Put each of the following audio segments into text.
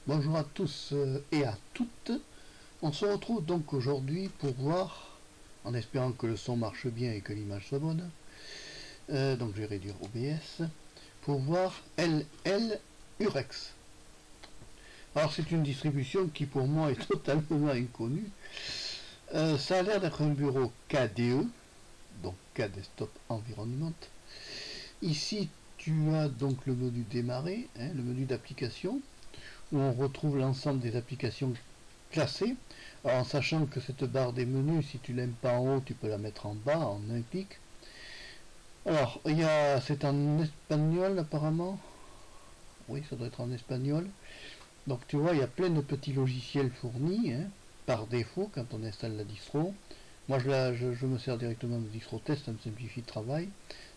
Bonjour à tous et à toutes. On se retrouve donc aujourd'hui pour voir, en espérant que le son marche bien et que l'image soit bonne, donc je vais réduire OBS, pour voir LL Urex. Alors c'est une distribution qui pour moi est totalement inconnue. Ça a l'air d'être un bureau KDE, donc K-Desktop Environment. Ici tu as donc le menu démarrer, le menu d'application, où on retrouve l'ensemble des applications classées. Alors, en sachant que cette barre des menus, si tu l'aimes pas en haut, tu peux la mettre en bas en un clic. Alors, c'est en espagnol apparemment. Oui, ça doit être en espagnol. Donc tu vois, il y a plein de petits logiciels fournis par défaut quand on installe la distro. Moi je me sers directement de distro test, ça me simplifie le travail.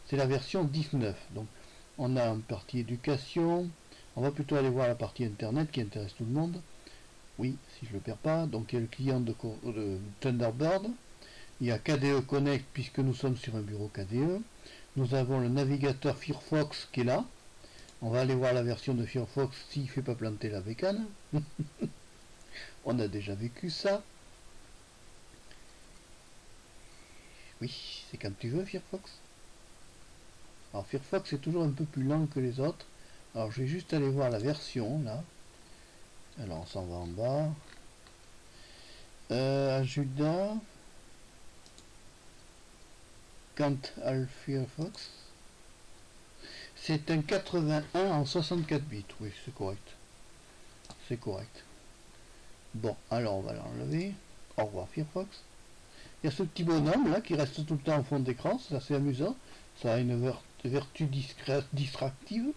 C'est la version 19. Donc on a une partie éducation. On va plutôt aller voir la partie internet qui intéresse tout le monde. Oui, si je ne le perds pas. Donc il y a le client de Thunderbird. Il y a KDE Connect puisque nous sommes sur un bureau KDE. Nous avons le navigateur Firefox qui est là. On va aller voir la version de Firefox s'il ne fait pas planter la bécane. On a déjà vécu ça. Oui, c'est comme tu veux Firefox. Alors Firefox est toujours un peu plus lent que les autres. Alors je vais juste aller voir la version là. Alors on s'en va en bas. Ajuda. Quant al Firefox. C'est un 81 en 64 bits. Oui, c'est correct. C'est correct. Bon, alors on va l'enlever. Au revoir Firefox. Il y a ce petit bonhomme là qui reste tout le temps en fond d'écran. C'est assez amusant. Ça a une vertu distractive.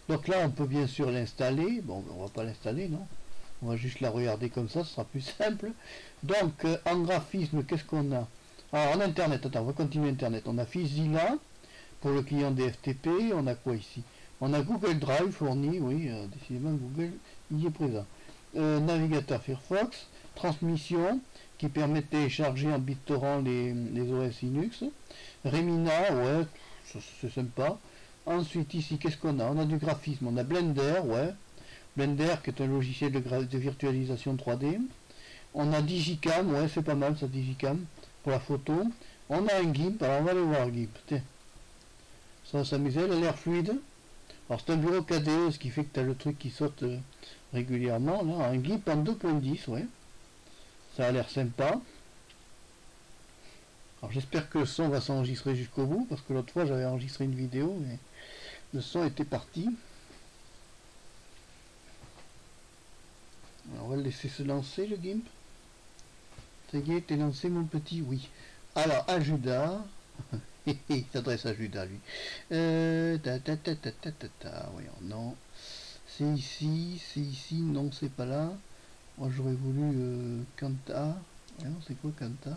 Donc là, on peut bien sûr l'installer. Bon, on va pas l'installer, non. On va juste la regarder comme ça, ce sera plus simple. Donc, en graphisme, qu'est-ce qu'on a? Alors, en Internet, attends, on va continuer Internet. On a Filzilla pour le client des FTP. On a quoi ici? On a Google Drive fourni, oui, décidément, Google y est présent. Navigateur Firefox, transmission qui permet de télécharger en BitTorrent les OS Linux. Remina, ouais, c'est sympa. Ensuite, ici, qu'est-ce qu'on a? On a du graphisme, on a Blender, ouais. Blender, qui est un logiciel de virtualisation 3D. On a Digicam, ouais, c'est pas mal ça, Digicam, pour la photo. On a un GIMP, alors on va aller voir GIMP. Tiens. Ça va s'amuser, il a l'air fluide. Alors c'est un bureau KDE, ce qui fait que tu as le truc qui saute régulièrement. Là, un GIMP en 2.10, ouais. Ça a l'air sympa. Alors j'espère que le son va s'enregistrer jusqu'au bout, parce que l'autre fois j'avais enregistré une vidéo, mais le son était parti. Alors on va le laisser se lancer le GIMP. Ça y est, t'es lancé mon petit, oui. Alors, Ajuda. Il s'adresse à Judas lui. Voyons, non. C'est ici, non, c'est pas là. Moi j'aurais voulu Kanta. Voyons, c'est quoi Kanta?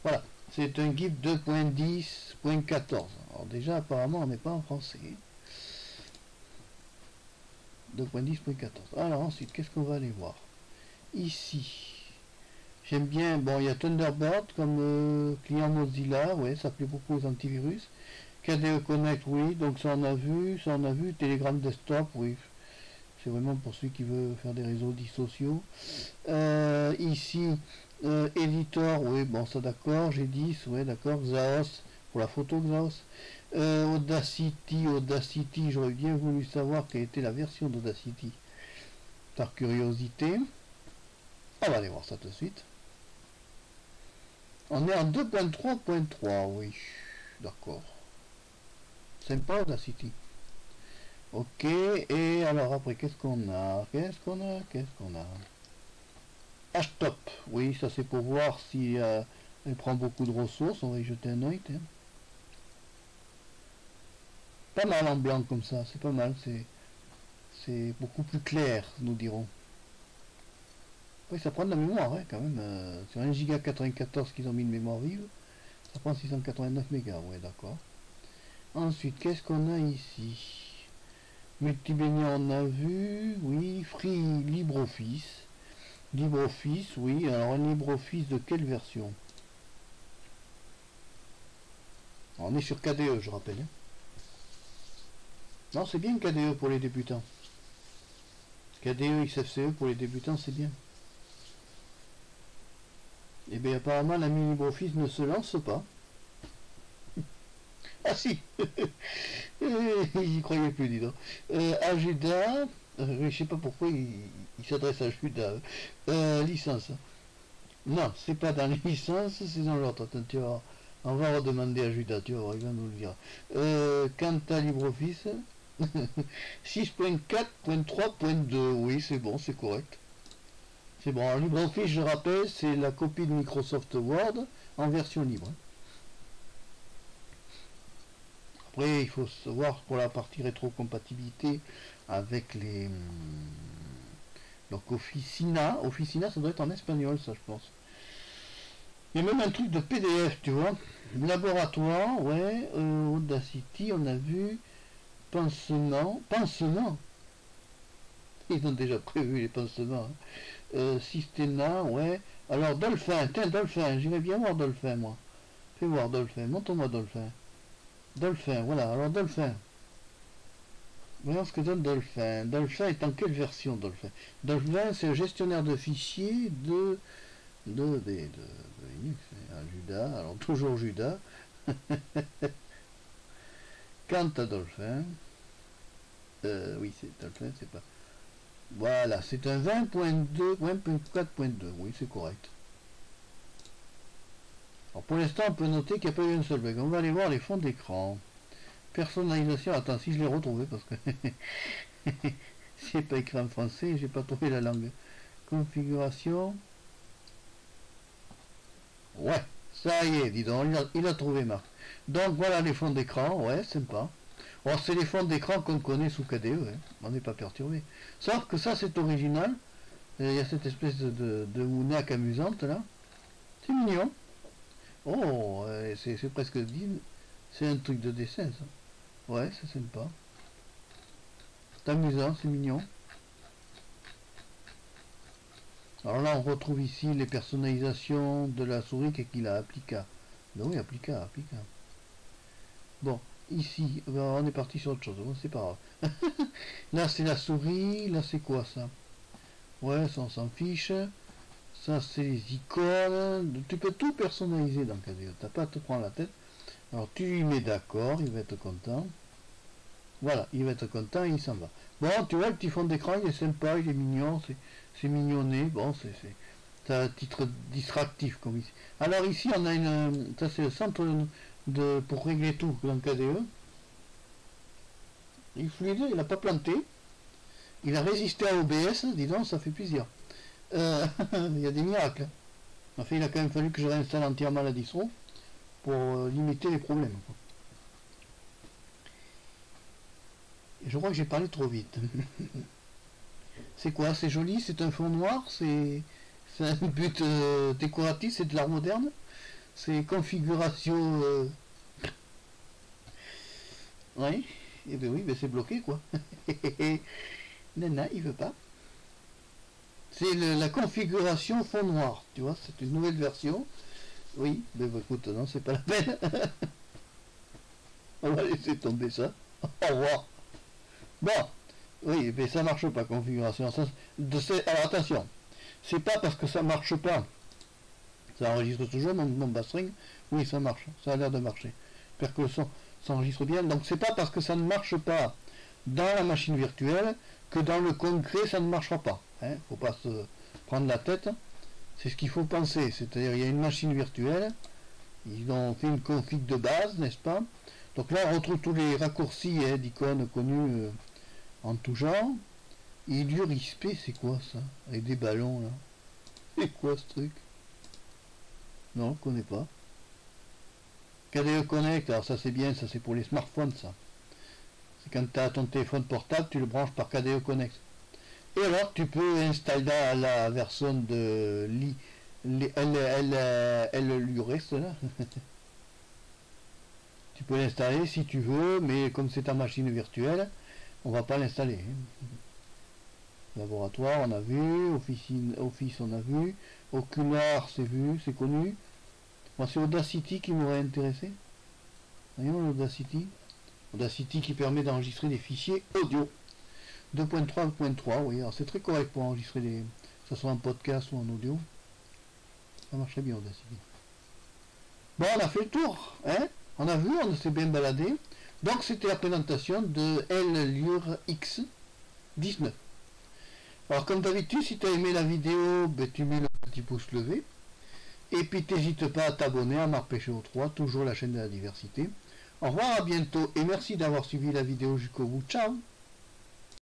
Voilà. C'est un GIMP 2.10.14. Alors déjà, apparemment, on n'est pas en français. 2.10.14. Alors ensuite, qu'est-ce qu'on va aller voir? Ici. J'aime bien, bon, il y a Thunderbird comme client Mozilla, ouais, ça plaît beaucoup aux antivirus. KDE Connect, oui, donc ça on a vu. Telegram Desktop, oui. C'est vraiment pour celui qui veut faire des réseaux dits sociaux. Ici, Editor, oui, bon, ça d'accord, j'ai 10, ouais, d'accord, Xaos, pour la photo Xaos. Audacity, j'aurais bien voulu savoir quelle était la version d'Audacity. Par curiosité. On va aller voir ça tout de suite. On est en 2.3.3, oui, d'accord. Sympa Audacity. Ok, et alors après, qu'est-ce qu'on a? Hashtop, oui, ça c'est pour voir si elle prend beaucoup de ressources, on va y jeter un œil. Pas mal en blanc comme ça, c'est pas mal, c'est beaucoup plus clair, nous dirons. Oui, ça prend de la mémoire, hein, quand même. Sur 1 Go 94 qu'ils ont mis de mémoire vive, ça prend 689 mégas, ouais, d'accord. Ensuite, qu'est-ce qu'on a ici? Multimédia, on a vu, oui, Free LibreOffice. LibreOffice, oui, alors un LibreOffice de quelle version? Alors, on est sur KDE, je rappelle. Hein. Non, c'est bien KDE pour les débutants. KDE XFCE pour les débutants, c'est bien. Et bien apparemment la mini LibreOffice ne se lance pas. Ah si. J'y croyais plus, dis donc. Ajuda, je sais pas pourquoi il s'adresse à Judas. Licence. Non, c'est pas dans les licences, c'est dans l'autre. Attends, tu vois, on va redemander à Judas, tu vois, il va nous le dire. Quant à LibreOffice, 6.4.3.2, oui, c'est bon, c'est correct. C'est bon. Alors, LibreOffice, je rappelle, c'est la copie de Microsoft Word en version libre. Après, il faut savoir pour la partie rétrocompatibilité avec les... Donc Officina, ça doit être en espagnol, ça je pense. Il y a même un truc de PDF, tu vois. Laboratoire, ouais, Audacity, on a vu. Pansement. Ils ont déjà prévu les pansements. Systena, ouais. Alors Dolphin, tiens, Dolphin, j'irais bien voir Dolphin, moi. Fais voir Dolphin, montre-moi Dolphin. Dolphin, voilà, alors Dolphin. Voyons ce que donne Dolphin. Dolphin est en quelle version Dolphin? Dolphin, c'est le gestionnaire de fichiers de Linux, Judas, alors toujours Judas. Quant à Dolphin, oui, c'est Dolphin, c'est pas. Voilà, c'est un 20.2, 20.4.2, oui, c'est correct. Alors pour l'instant, on peut noter qu'il n'y a pas eu un seul bug. On va aller voir les fonds d'écran. Personnalisation, attends, si je l'ai retrouvé, parce que c'est pas écrit en français, j'ai pas trouvé la langue. Configuration. Ouais, ça y est, dis donc, il a trouvé Marc. Donc voilà les fonds d'écran, ouais, sympa. Bon, c'est les fonds d'écran qu'on connaît sous KDE, hein. On n'est pas perturbé. Sauf que ça, c'est original. Il y a cette espèce de Wounak amusante là. C'est mignon. Oh, c'est presque dit. C'est un truc de dessin, ça. Ouais, c'est sympa. C'est amusant, c'est mignon. Alors là, on retrouve ici les personnalisations de la souris qu'il a appliqué. Ben oui, applica. Bon, ici, on est parti sur autre chose. Bon, c'est pas grave. Là, c'est la souris. Là, c'est quoi, ça? Ouais, ça, on s'en fiche. Ça, c'est les icônes. Tu peux tout personnaliser dans KDE. T'as pas à te prendre la tête. Alors, tu lui mets d'accord. Il va être content. Voilà, il va être content et il s'en va. Bon, tu vois, le petit fond d'écran, il est sympa, il est mignon, c'est mignonné. Bon, c'est un titre distractif comme ici. Alors ici, on a ça c'est le centre pour régler tout dans KDE. Il est fluide, il n'a pas planté. Il a résisté à OBS, dis donc, ça fait plaisir. Il y a des miracles. Enfin, il a quand même fallu que je réinstalle entièrement la distro pour limiter les problèmes, quoi. Je crois que j'ai parlé trop vite. C'est quoi? C'est joli? C'est un fond noir? C'est un but décoratif? C'est de l'art moderne? C'est configuration... Oui? Et ben oui, ben c'est bloqué, quoi. Nana, il veut pas. C'est la configuration fond noir, tu vois? C'est une nouvelle version. Oui, ben écoute, non, c'est pas la peine. On va laisser tomber ça. Au revoir. Bon, oui, mais ça marche pas, configuration. Alors attention, c'est pas parce que ça marche pas. Ça enregistre toujours mon bass-string. Oui, ça marche, ça a l'air de marcher. J'espère que le son s'enregistre bien. Donc c'est pas parce que ça ne marche pas dans la machine virtuelle que dans le concret ça ne marchera pas. Hein, faut pas se prendre la tête. C'est ce qu'il faut penser. C'est-à-dire il y a une machine virtuelle, ils ont fait une config de base, n'est-ce pas? Donc là on retrouve tous les raccourcis d'icônes connus en tout genre. Ilure XP, c'est quoi ça? Avec des ballons là. C'est quoi ce truc? Non, je connais pas. KDE Connect, alors ça c'est bien, ça c'est pour les smartphones ça. C'est quand tu as ton téléphone portable, tu le branches par KDE Connect. Et alors tu peux installer la version de LLUREX là. Tu peux l'installer si tu veux, mais comme c'est ta machine virtuelle, on va pas l'installer. Laboratoire, on a vu. Office, on a vu. Ocular, c'est vu, c'est connu. Moi, c'est Audacity qui m'aurait intéressé. Voyons l'Audacity. Audacity qui permet d'enregistrer des fichiers audio. 2.3.3, oui, alors c'est très correct pour enregistrer que ce soit en podcast ou en audio. Ça marcherait bien Audacity. Bon, on a fait le tour, hein? On a vu, on s'est bien baladé. Donc c'était la présentation de L-Lure X19. Alors comme d'habitude, si tu as aimé la vidéo, ben, tu mets le petit pouce levé. Et puis n'hésite pas à t'abonner à Marpéchéo 3, toujours la chaîne de la diversité. Au revoir, à bientôt et merci d'avoir suivi la vidéo jusqu'au bout. Ciao!